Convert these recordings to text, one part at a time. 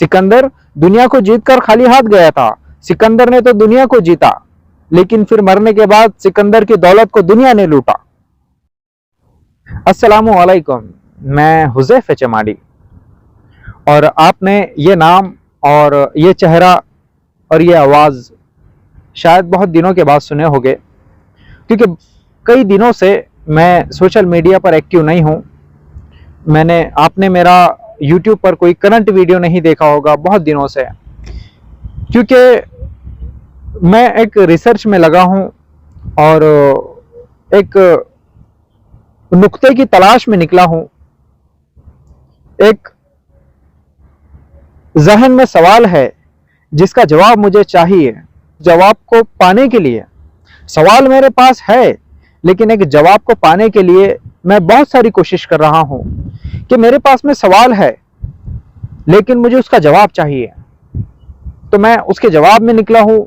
सिकंदर दुनिया को जीतकर खाली हाथ गया था। सिकंदर ने तो दुनिया को जीता, लेकिन फिर मरने के बाद सिकंदर की दौलत को दुनिया ने लूटा। अस्सलामु अलैकुम, मैं हुज़ैफ चमाड़ी, और आपने ये नाम और ये चेहरा और ये आवाज़ शायद बहुत दिनों के बाद सुने होंगे, क्योंकि कई दिनों से मैं सोशल मीडिया पर एक्टिव नहीं हूँ। आपने मेरा यूट्यूब पर कोई करंट वीडियो नहीं देखा होगा बहुत दिनों से, क्योंकि मैं एक रिसर्च में लगा हूँ और एक नुक्ते की तलाश में निकला हूँ। एक जहन में सवाल है जिसका जवाब मुझे चाहिए। जवाब को पाने के लिए, सवाल मेरे पास है, लेकिन एक जवाब को पाने के लिए मैं बहुत सारी कोशिश कर रहा हूं कि मेरे पास में सवाल है लेकिन मुझे उसका जवाब चाहिए। तो मैं उसके जवाब में निकला हूं।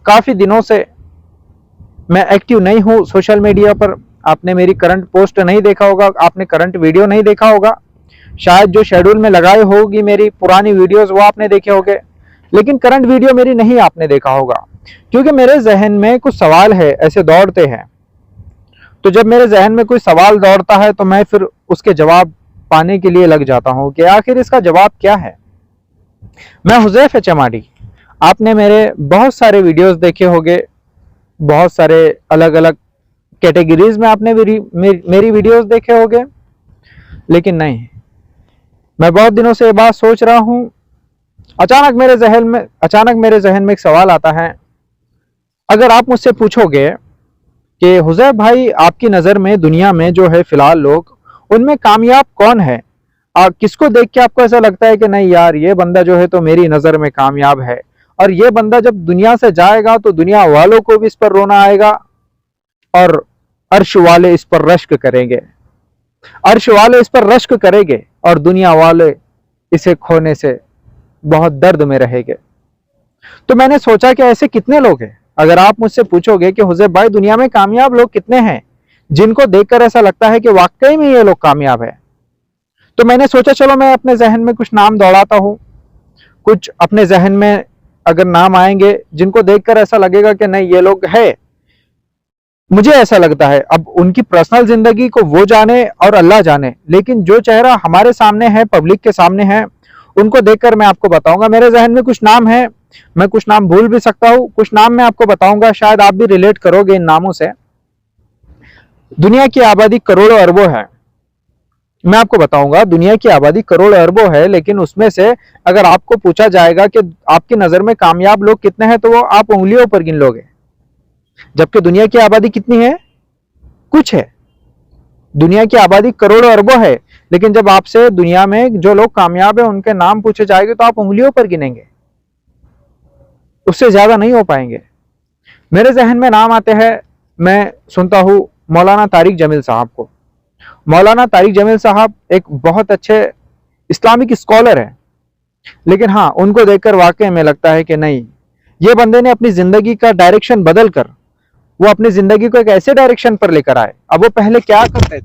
काफ़ी दिनों से मैं एक्टिव नहीं हूं सोशल मीडिया पर। आपने मेरी करंट पोस्ट नहीं देखा होगा, आपने करंट वीडियो नहीं देखा होगा, शायद जो शेड्यूल में लगाई होगी मेरी पुरानी वीडियोस वो आपने देखे होंगे, लेकिन करंट वीडियो मेरी नहीं आपने देखा होगा, क्योंकि मेरे जहन में कुछ सवाल है, ऐसे दौड़ते हैं। तो जब मेरे जहन में कोई सवाल दौड़ता है तो मैं फिर उसके जवाब पाने के लिए लग जाता हूं कि आखिर इसका जवाब क्या है। मैं हुज़ैफ चमाड़ी, आपने मेरे बहुत सारे वीडियोस देखे होंगे, बहुत सारे अलग अलग कैटेगरीज में आपने मेरी वीडियोस देखे होंगे, लेकिन नहीं, मैं बहुत दिनों से ये बात सोच रहा हूं। अचानक मेरे जहन में एक सवाल आता है। अगर आप मुझसे पूछोगे कि हुज़ैफ भाई, आपकी नज़र में दुनिया में जो है फिलहाल लोग, उनमें कामयाब कौन है? किसको देख के आपको ऐसा लगता है कि नहीं यार, ये बंदा जो है तो मेरी नज़र में कामयाब है, और ये बंदा जब दुनिया से जाएगा तो दुनिया वालों को भी इस पर रोना आएगा और अर्श वाले इस पर रश्क करेंगे, अर्श वाले इस पर रश्क करेंगे और दुनिया वाले इसे खोने से बहुत दर्द में रहेंगे। तो मैंने सोचा कि ऐसे कितने लोग हैं। अगर आप मुझसे पूछोगे कि हुज़ैफ भाई, दुनिया में कामयाब लोग कितने हैं जिनको देखकर ऐसा लगता है कि वाकई में ये लोग कामयाब है, तो मैंने सोचा चलो मैं अपने जहन में कुछ नाम दौड़ाता हूँ। कुछ अपने जहन में अगर नाम आएंगे जिनको देखकर ऐसा लगेगा कि नहीं ये लोग है, मुझे ऐसा लगता है। अब उनकी पर्सनल जिंदगी को वो जाने और अल्लाह जाने, लेकिन जो चेहरा हमारे सामने है, पब्लिक के सामने है, उनको देखकर मैं आपको बताऊंगा। मेरे जहन में कुछ नाम है, मैं कुछ नाम भूल भी सकता हूं, कुछ नाम मैं आपको बताऊंगा, शायद आप भी रिलेट करोगे इन नामों से। दुनिया की आबादी करोड़ों अरबों है, मैं आपको बताऊंगा दुनिया की आबादी करोड़ों अरबों है, लेकिन उसमें से अगर आपको पूछा जाएगा कि आपकी नजर में कामयाब लोग कितने हैं, तो वो आप उंगलियों पर गिन लोगे, जबकि दुनिया की आबादी कितनी है? कुछ है। दुनिया की आबादी करोड़ों अरबों है, लेकिन जब आपसे दुनिया में जो लोग कामयाब है उनके नाम पूछे जाएंगे तो आप उंगलियों पर गिनेंगे, उससे ज्यादा नहीं हो पाएंगे। मेरे जहन में नाम आते हैं, मैं सुनता हूं मौलाना तारिक जमील साहब को। मौलाना तारिक जमील साहब एक बहुत अच्छे इस्लामिक स्कॉलर है, लेकिन हाँ, उनको देखकर वाकई में लगता है कि नहीं, ये बंदे ने अपनी जिंदगी का डायरेक्शन बदल कर वो अपनी जिंदगी को एक ऐसे डायरेक्शन पर लेकर आए। अब वो पहले क्या करते थे,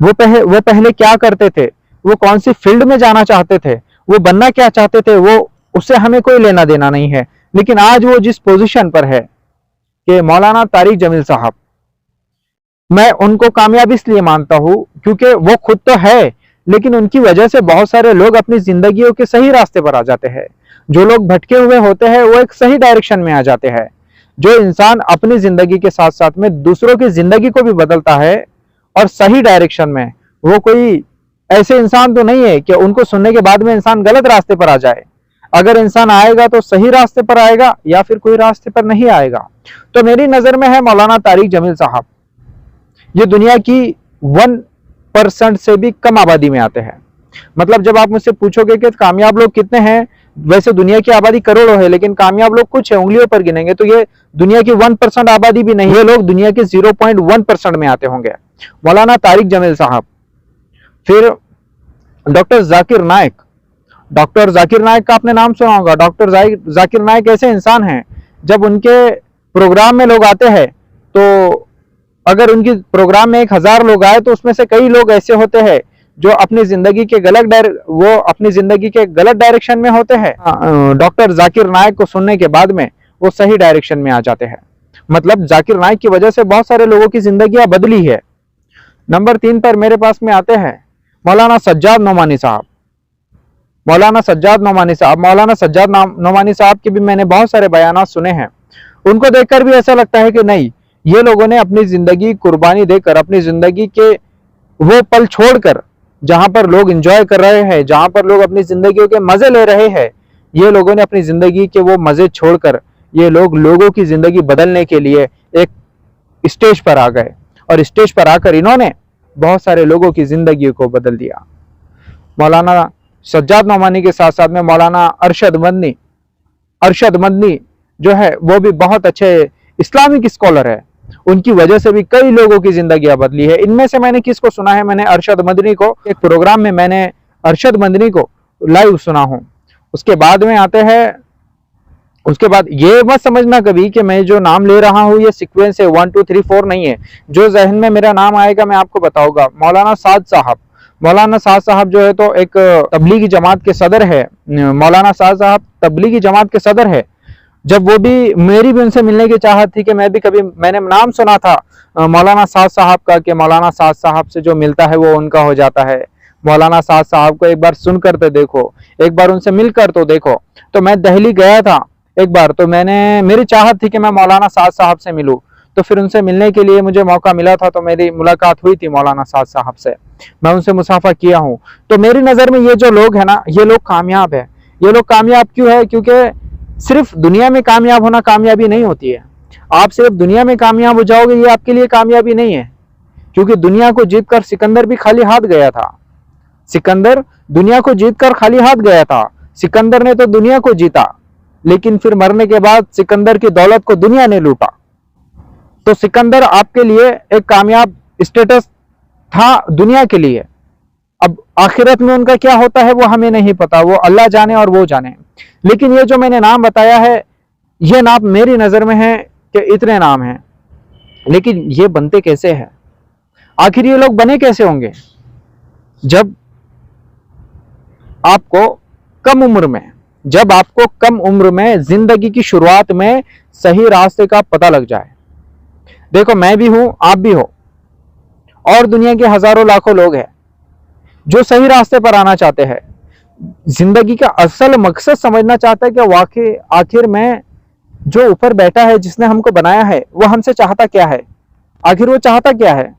वो पहले क्या करते थे, वो कौन सी फील्ड में जाना चाहते थे, वो बनना क्या चाहते थे, वो उससे हमें कोई लेना देना नहीं है। लेकिन आज वो जिस पोजीशन पर है कि मौलाना तारिक जमील साहब, मैं उनको कामयाब इसलिए मानता हूं क्योंकि वो खुद तो है, लेकिन उनकी वजह से बहुत सारे लोग अपनी जिंदगियों के सही रास्ते पर आ जाते हैं। जो लोग भटके हुए होते हैं वो एक सही डायरेक्शन में आ जाते हैं। जो इंसान अपनी जिंदगी के साथ साथ में दूसरों की जिंदगी को भी बदलता है और सही डायरेक्शन में, वो कोई ऐसे इंसान तो नहीं है कि उनको सुनने के बाद में इंसान गलत रास्ते पर आ जाए। अगर इंसान आएगा तो सही रास्ते पर आएगा या फिर कोई रास्ते पर नहीं आएगा। तो मेरी नजर में है मौलाना तारिक जमील साहब। ये दुनिया की 1% से भी कम आबादी में आते हैं। मतलब जब आप मुझसे पूछोगे कि कामयाब लोग कितने हैं, वैसे दुनिया की आबादी करोड़ों है, लेकिन कामयाब लोग कुछ है, उंगलियों पर गिनेंगे, तो ये दुनिया की 1% आबादी भी नहीं, ये लोग दुनिया के 0.1% में आते होंगे। मौलाना तारिक जमील साहब। फिर डॉक्टर जाकिर नायक। डॉक्टर जाकिर नायक का आपने नाम सुना होगा। डॉक्टर जाकिर नायक ऐसे इंसान हैं, जब उनके प्रोग्राम में लोग आते हैं तो अगर उनकी प्रोग्राम में 1000 लोग आए तो उसमें से कई लोग ऐसे होते हैं जो अपनी जिंदगी के गलत डायरेक्शन में होते हैं। डॉक्टर जाकिर नायक को सुनने के बाद में वो सही डायरेक्शन में आ जाते हैं। मतलब जाकिर नायक की वजह से बहुत सारे लोगों की जिंदगियां बदली है। नंबर 3 पर मेरे पास में आते हैं मौलाना सज्जाद नोमानी साहब। मौलाना सज्जाद नोमानी साहब के भी मैंने बहुत सारे बयानात सुने हैं। उनको देखकर भी ऐसा लगता है कि नहीं, ये लोगों ने अपनी जिंदगी कुर्बानी देकर, अपनी जिंदगी के वो पल छोड़कर, जहां पर लोग एंजॉय कर रहे हैं, जहां पर लोग अपनी जिंदगी के मजे ले रहे हैं, ये लोगों ने अपनी जिंदगी के वो मजे छोड़कर ये लोगों की जिंदगी बदलने के लिए एक स्टेज पर आ गए और स्टेज पर आकर इन्होंने बहुत सारे लोगों की जिंदगी को बदल दिया। मौलाना सज्जाद नोमानी के साथ साथ में मौलाना अरशद मदनी जो है वो भी बहुत अच्छे इस्लामिक स्कॉलर है। उनकी वजह से भी कई लोगों की जिंदगियां बदली है। इनमें से मैंने किसको सुना है? मैंने अरशद मदनी को, एक प्रोग्राम में मैंने अरशद मदनी को लाइव सुना हूं। उसके बाद में आते हैं, उसके बाद ये मत समझना कभी कि मैं जो नाम ले रहा हूं ये सीक्वेंस है, 1 2 3 4 नहीं है। जो जहन में मेरा नाम आएगा मैं आपको बताऊंगा। मौलाना साद साहब जो है तो एक तबलीगी जमात के सदर है। मौलाना साद साहब तबलीगी जमात के सदर है। जब वो भी, मेरी भी उनसे मिलने की चाहत थी कि मैंने नाम सुना था मौलाना साद साहब का कि मौलाना साद साहब से जो मिलता है वो उनका हो जाता है। मौलाना साद साहब को एक बार सुनकर तो देखो, एक बार उनसे मिलकर तो देखो। तो मैं दिल्ली गया था एक बार, तो मेरी चाहत थी कि मैं मौलाना साद साहब से मिलूं। तो फिर उनसे मिलने के लिए मुझे मौका मिला था, तो मेरी मुलाकात हुई थी मौलाना साद साहब से। मैं उनसे मुसाफा किया हूँ। तो मेरी नज़र में ये जो लोग है ना, ये लोग कामयाब है। ये लोग कामयाब क्यों है? क्योंकि सिर्फ दुनिया में कामयाब होना कामयाबी नहीं होती है। आप सिर्फ दुनिया में कामयाब हो जाओगे ये आपके लिए कामयाबी नहीं है। क्योंकि दुनिया को जीतकर सिकंदर भी खाली हाथ गया था। सिकंदर दुनिया को जीतकर खाली हाथ गया था। सिकंदर ने तो दुनिया को जीता, लेकिन फिर मरने के बाद सिकंदर की दौलत को दुनिया ने लूटा। तो सिकंदर आपके लिए एक कामयाब स्टेटस था दुनिया के लिए। अब आखिरत में उनका क्या होता है वो हमें नहीं पता, वो अल्लाह जाने और वो जाने। लेकिन ये जो मैंने नाम बताया है, ये नाम मेरी नजर में है कि इतने नाम हैं। लेकिन ये बनते कैसे हैं? आखिर ये लोग बने कैसे होंगे? जब आपको कम उम्र में जिंदगी की शुरुआत में सही रास्ते का पता लग जाए। देखो, मैं भी हूं, आप भी हो, और दुनिया के हजारों लाखों लोग हैं जो सही रास्ते पर आना चाहते हैं, जिंदगी का असल मकसद समझना चाहता है कि वाकई आखिर में जो ऊपर बैठा है, जिसने हमको बनाया है, वो हमसे चाहता क्या है, आखिर वो चाहता क्या है।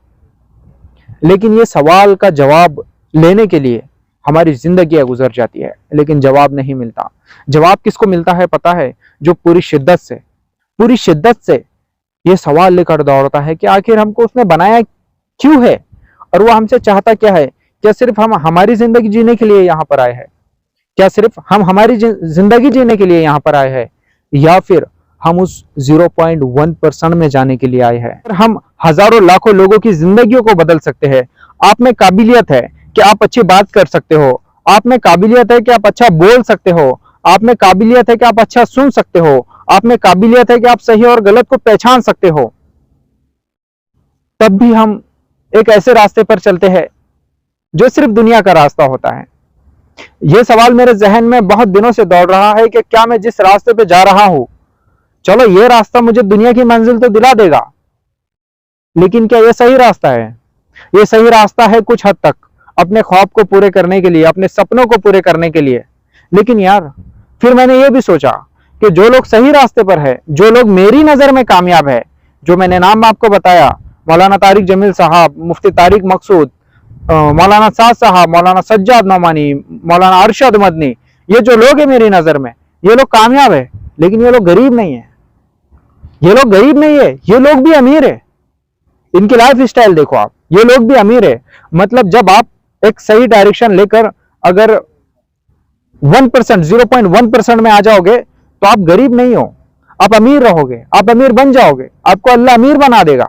लेकिन ये सवाल का जवाब लेने के लिए हमारी जिंदगी गुजर जाती है, लेकिन जवाब नहीं मिलता। जवाब किसको मिलता है पता है? जो पूरी शिद्दत से ये सवाल लेकर दौड़ता है कि आखिर हमको उसने बनाया क्यों है और वो हमसे चाहता क्या है। क्या सिर्फ हम हमारी जिंदगी जीने के लिए यहाँ पर आए हैं? क्या सिर्फ हम हमारी जिंदगी जीने के लिए यहाँ पर आए हैं, या फिर हम उस 0.1% में जाने के लिए आए हैं? हम हजारों लाखों लोगों की जिंदगियों को बदल सकते हैं। आप में काबिलियत है कि आप अच्छी बात कर सकते हो, आप में काबिलियत है कि आप अच्छा बोल सकते हो, आप में काबिलियत है कि आप अच्छा सुन सकते हो, आप में काबिलियत है कि आप सही और गलत को पहचान सकते हो। तब भी हम एक ऐसे रास्ते पर चलते हैं जो सिर्फ दुनिया का रास्ता होता है। यह सवाल मेरे जहन में बहुत दिनों से दौड़ रहा है कि क्या मैं जिस रास्ते पे जा रहा हूं, चलो ये रास्ता मुझे दुनिया की मंजिल तो दिला देगा, लेकिन क्या यह सही रास्ता है? यह सही रास्ता है कुछ हद तक, अपने ख्वाब को पूरे करने के लिए, अपने सपनों को पूरे करने के लिए। लेकिन यार, फिर मैंने ये भी सोचा कि जो लोग सही रास्ते पर है, जो लोग मेरी नजर में कामयाब है, जो मैंने नाम आपको बताया, मौलाना तारिक जमील साहब, मुफ्ती तारिक मकसूद, मौलाना साद साहब, मौलाना सज्जाद नोमानी, मौलाना अरशद मदनी, ये जो लोग हैं मेरी नजर में, ये लोग कामयाब है। लेकिन ये लोग गरीब नहीं है, ये लोग गरीब नहीं है, ये लोग भी अमीर है। इनकी लाइफ स्टाइल देखो आप, ये लोग भी अमीर है। मतलब जब आप एक सही डायरेक्शन लेकर अगर 1%, 0.1% में आ जाओगे तो आप गरीब नहीं हो, आप अमीर रहोगे, आप अमीर बन जाओगे, आपको अल्लाह अमीर बना देगा।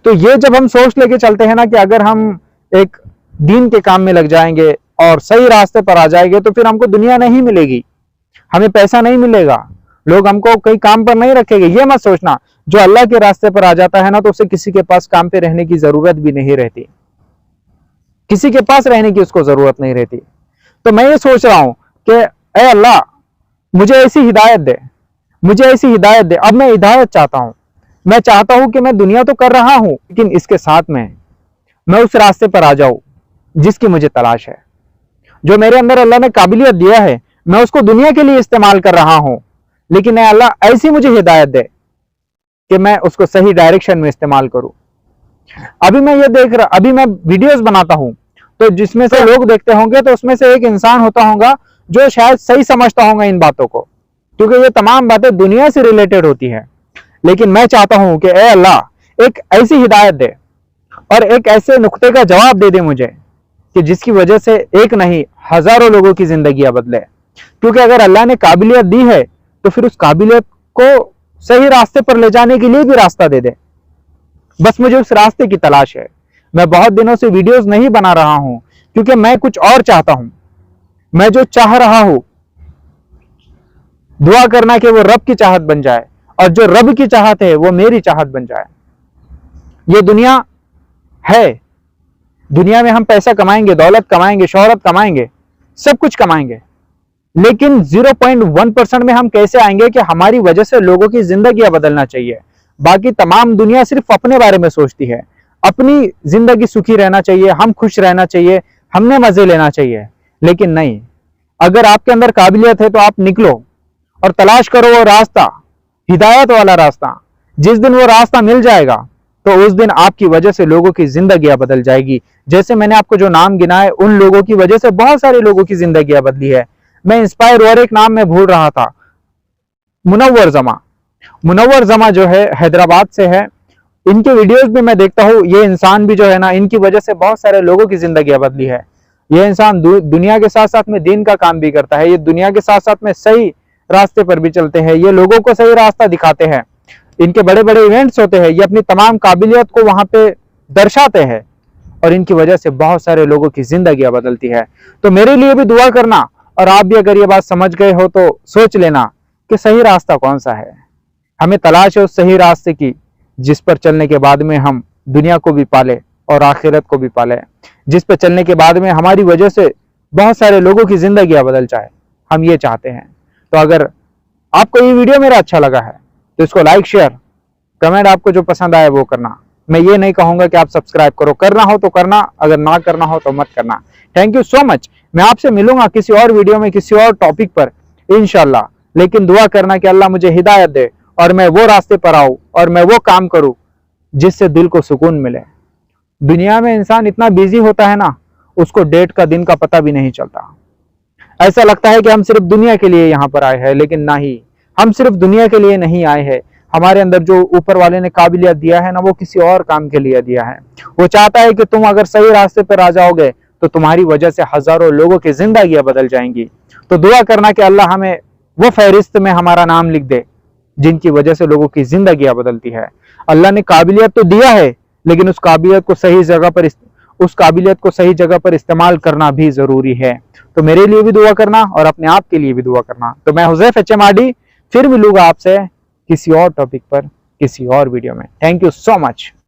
तो ये जब हम सोच लेके चलते हैं ना कि अगर हम एक दीन के काम में लग जाएंगे और सही रास्ते पर आ जाएंगे तो फिर हमको दुनिया नहीं मिलेगी, हमें पैसा नहीं मिलेगा, लोग हमको कई काम पर नहीं रखेंगे, ये मत सोचना। जो अल्लाह के रास्ते पर आ जाता है ना, तो उसे किसी के पास काम पे रहने की जरूरत भी नहीं रहती, किसी के पास रहने की उसको जरूरत नहीं रहती। तो मैं ये सोच रहा हूं कि ए अल्लाह, मुझे ऐसी हिदायत दे, मुझे ऐसी हिदायत दे। अब मैं हिदायत चाहता हूं। मैं चाहता हूं कि मैं दुनिया तो कर रहा हूं, लेकिन इसके साथ में मैं उस रास्ते पर आ जाऊं जिसकी मुझे तलाश है। जो मेरे अंदर अल्लाह ने काबिलियत दिया है, मैं उसको दुनिया के लिए इस्तेमाल कर रहा हूं, लेकिन ए अल्लाह ऐसी मुझे हिदायत दे कि मैं उसको सही डायरेक्शन में इस्तेमाल करूं। अभी मैं ये देख रहा, अभी मैं वीडियोस बनाता हूं, तो जिसमें से लोग देखते होंगे, तो उसमें से एक इंसान होता होगा जो शायद सही समझता होगा इन बातों को, क्योंकि ये तमाम बातें दुनिया से रिलेटेड होती है। लेकिन मैं चाहता हूं कि ए अल्लाह एक ऐसी हिदायत दे और एक ऐसे नुक्ते का जवाब दे दे मुझे कि जिसकी वजह से एक नहीं हजारों लोगों की जिंदगियां बदले। क्योंकि अगर अल्लाह ने काबिलियत दी है, तो फिर उस काबिलियत को सही रास्ते पर ले जाने के लिए भी रास्ता दे दे। बस मुझे उस रास्ते की तलाश है। मैं बहुत दिनों से वीडियोस नहीं बना रहा हूं, क्योंकि मैं कुछ और चाहता हूं। मैं जो चाह रहा हूं, दुआ करना कि वो रब की चाहत बन जाए, और जो रब की चाहत है वो मेरी चाहत बन जाए। ये दुनिया है, दुनिया में हम पैसा कमाएंगे, दौलत कमाएंगे, शोहरत कमाएंगे, सब कुछ कमाएंगे, लेकिन 0.1% में हम कैसे आएंगे कि हमारी वजह से लोगों की जिंदगियां बदलना चाहिए। बाकी तमाम दुनिया सिर्फ अपने बारे में सोचती है, अपनी जिंदगी सुखी रहना चाहिए, हम खुश रहना चाहिए, हमने मजे लेना चाहिए। लेकिन नहीं, अगर आपके अंदर काबिलियत है तो आप निकलो और तलाश करो वो रास्ता, हिदायत वाला रास्ता। जिस दिन वो रास्ता मिल जाएगा, तो उस दिन आपकी वजह से लोगों की जिंदगियां बदल जाएगी। जैसे मैंने आपको जो नाम गिनाए, उन लोगों की वजह से बहुत सारे लोगों की जिंदगियां बदली है। मैं इंस्पायर और एक नाम में भूल रहा था, मुनव्वर जमा। मुनव्वर जमा जो है हैदराबाद से है। इनके वीडियोस भी मैं देखता हूँ। ये इंसान भी जो है ना, इनकी वजह से बहुत सारे लोगों की जिंदगियां बदली है। ये इंसान दुनिया के साथ साथ में दीन का काम भी करता है। ये दुनिया के साथ साथ में सही रास्ते पर भी चलते हैं। ये लोगों को सही रास्ता दिखाते हैं। इनके बड़े बड़े इवेंट्स होते हैं, ये अपनी तमाम काबिलियत को वहां पे दर्शाते हैं, और इनकी वजह से बहुत सारे लोगों की जिंदगियां बदलती है। तो मेरे लिए भी दुआ करना, और आप भी अगर ये बात समझ गए हो तो सोच लेना कि सही रास्ता कौन सा है। हमें तलाश है उस सही रास्ते की, जिस पर चलने के बाद में हम दुनिया को भी पाले और आखिरत को भी पाले, जिस पर चलने के बाद में हमारी वजह से बहुत सारे लोगों की जिंदगियां बदल जाए। हम ये चाहते हैं। तो अगर आपको ये वीडियो मेरा अच्छा लगा है तो इसको लाइक, शेयर, कमेंट, आपको जो पसंद आए वो करना। मैं ये नहीं कहूंगा कि आप सब्सक्राइब करो, करना हो तो करना, अगर ना करना हो तो मत करना। Thank you so much. मैं आपसे मिलूंगा किसी और वीडियो में, किसी और टॉपिक पर इंशाल्लाह। लेकिन दुआ करना कि अल्लाह मुझे हिदायत दे और मैं वो रास्ते पर आऊं और मैं वो काम करूं जिससे दिल को सुकून मिले। दुनिया में इंसान इतना बिजी होता है ना, उसको डेट का, दिन का पता भी नहीं चलता। ऐसा लगता है कि हम सिर्फ दुनिया के लिए यहाँ पर आए हैं, लेकिन नहीं, हम सिर्फ दुनिया के लिए नहीं आए हैं। हमारे अंदर जो ऊपर वाले ने काबिलियत दिया है ना, वो किसी और काम के लिए दिया है। वो चाहता है कि तुम अगर सही रास्ते पर आ जाओगे तो तुम्हारी वजह से हजारों लोगों की जिंदगियां बदल जाएंगी। तो दुआ करना कि अल्लाह हमें वो फहरिस्त में हमारा नाम लिख दे जिनकी वजह से लोगों की जिंदगियां बदलती है। अल्लाह ने काबिलियत तो दिया है, लेकिन उस काबिलियत को सही जगह पर इस्तेमाल करना भी जरूरी है। तो मेरे लिए भी दुआ करना और अपने आप के लिए भी दुआ करना। तो मैं हुज़ैफ HMRD फिर मिलूंगा आपसे किसी और टॉपिक पर, किसी और वीडियो में। Thank you so much.